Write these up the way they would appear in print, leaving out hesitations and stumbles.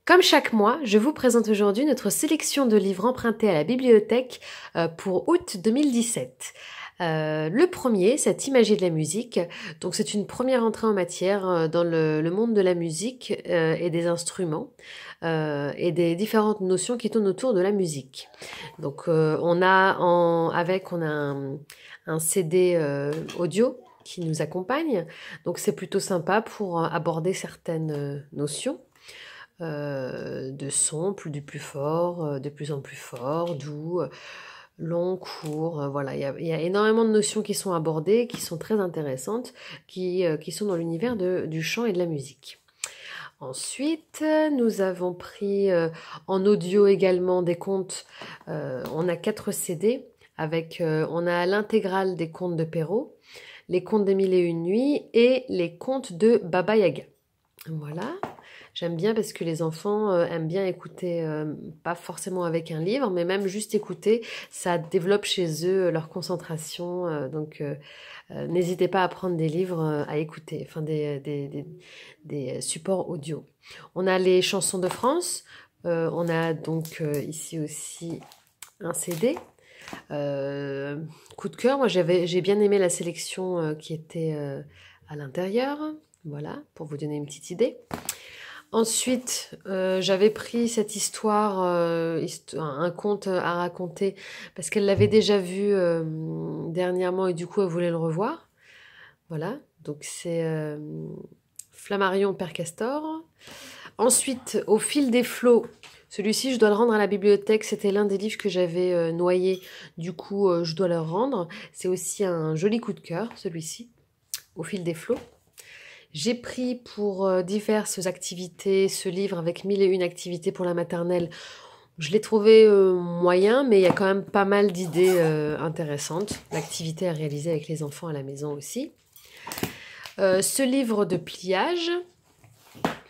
Comme chaque mois, je vous présente aujourd'hui notre sélection de livres empruntés à la bibliothèque pour août 2017. Le premier, c'est Imager de la musique. Donc c'est une première entrée en matière dans le monde de la musique et des instruments et des différentes notions qui tournent autour de la musique. Donc on a un CD audio qui nous accompagne. Donc c'est plutôt sympa pour aborder certaines notions de son, du plus fort, de plus en plus fort, doux, long, court. Voilà, il y a énormément de notions qui sont abordées, qui sont très intéressantes, qui sont dans l'univers du chant et de la musique. Ensuite, nous avons pris en audio également des contes. On a 4 CD avec, on a l'intégrale des contes de Perrault, les contes des Mille et Une Nuits et les contes de Baba Yaga. Voilà. J'aime bien parce que les enfants aiment bien écouter, pas forcément avec un livre, mais même juste écouter, ça développe chez eux leur concentration. Donc, n'hésitez pas à prendre des livres à écouter, enfin des supports audio. On a les chansons de France. On a donc ici aussi un CD. Coup de cœur, moi j'ai bien aimé la sélection qui était à l'intérieur. Voilà, pour vous donner une petite idée. Ensuite, j'avais pris cette histoire, un conte à raconter, parce qu'elle l'avait déjà vu dernièrement et du coup elle voulait le revoir. Voilà, donc c'est Flammarion Père Castor. Ensuite, Au fil des flots. Celui-ci, je dois le rendre à la bibliothèque. C'était l'un des livres que j'avais noyé. Du coup, je dois le rendre. C'est aussi un joli coup de cœur, celui-ci. Au fil des flots. J'ai pris pour diverses activités ce livre avec 1001 activités pour la maternelle. Je l'ai trouvé moyen, mais il y a quand même pas mal d'idées intéressantes. L'activité à réaliser avec les enfants à la maison aussi. Ce livre de pliage,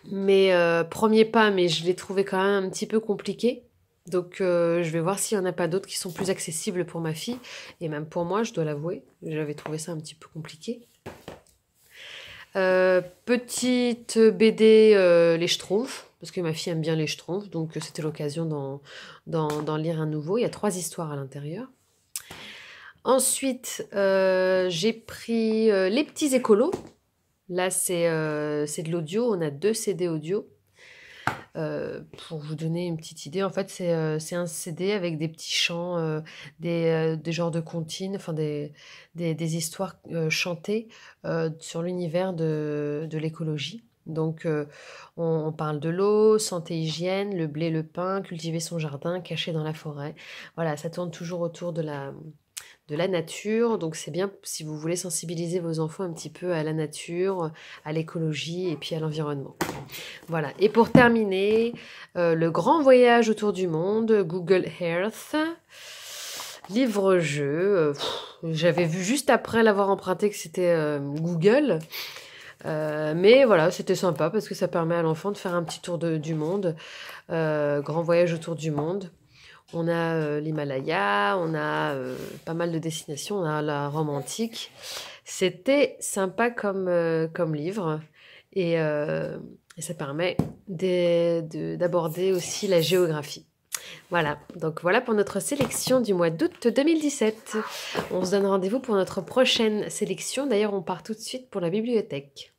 mais premier pas, mais je l'ai trouvé quand même un petit peu compliqué. Donc je vais voir s'il n'y en a pas d'autres qui sont plus accessibles pour ma fille. Et même pour moi, je dois l'avouer, j'avais trouvé ça un petit peu compliqué. Petite BD les Schtroumpfs, parce que ma fille aime bien les Schtroumpfs, donc c'était l'occasion d'en lire un nouveau. Il y a 3 histoires à l'intérieur. Ensuite, j'ai pris Les Petits Écolos. Là, c'est de l'audio. On a 2 CD audio. Pour vous donner une petite idée, en fait, c'est un CD avec des petits chants, des genres de comptines, enfin des histoires chantées sur l'univers de l'écologie. Donc, on parle de l'eau, santé, hygiène, le blé, le pain, cultiver son jardin, caché dans la forêt. Voilà, ça tourne toujours autour de la nature. Donc, c'est bien si vous voulez sensibiliser vos enfants un petit peu à la nature, à l'écologie et puis à l'environnement. Voilà. Et pour terminer, le grand voyage autour du monde, Google Earth, livre-jeu. J'avais vu juste après l'avoir emprunté que c'était Google. Mais voilà, c'était sympa parce que ça permet à l'enfant de faire un petit tour du monde. Grand voyage autour du monde. On a l'Himalaya, on a pas mal de destinations, on a la Rome antique. C'était sympa comme livre. Et ça permet d'aborder aussi la géographie. Voilà, donc voilà pour notre sélection du mois d'août 2017. On se donne rendez-vous pour notre prochaine sélection. D'ailleurs, on part tout de suite pour la bibliothèque.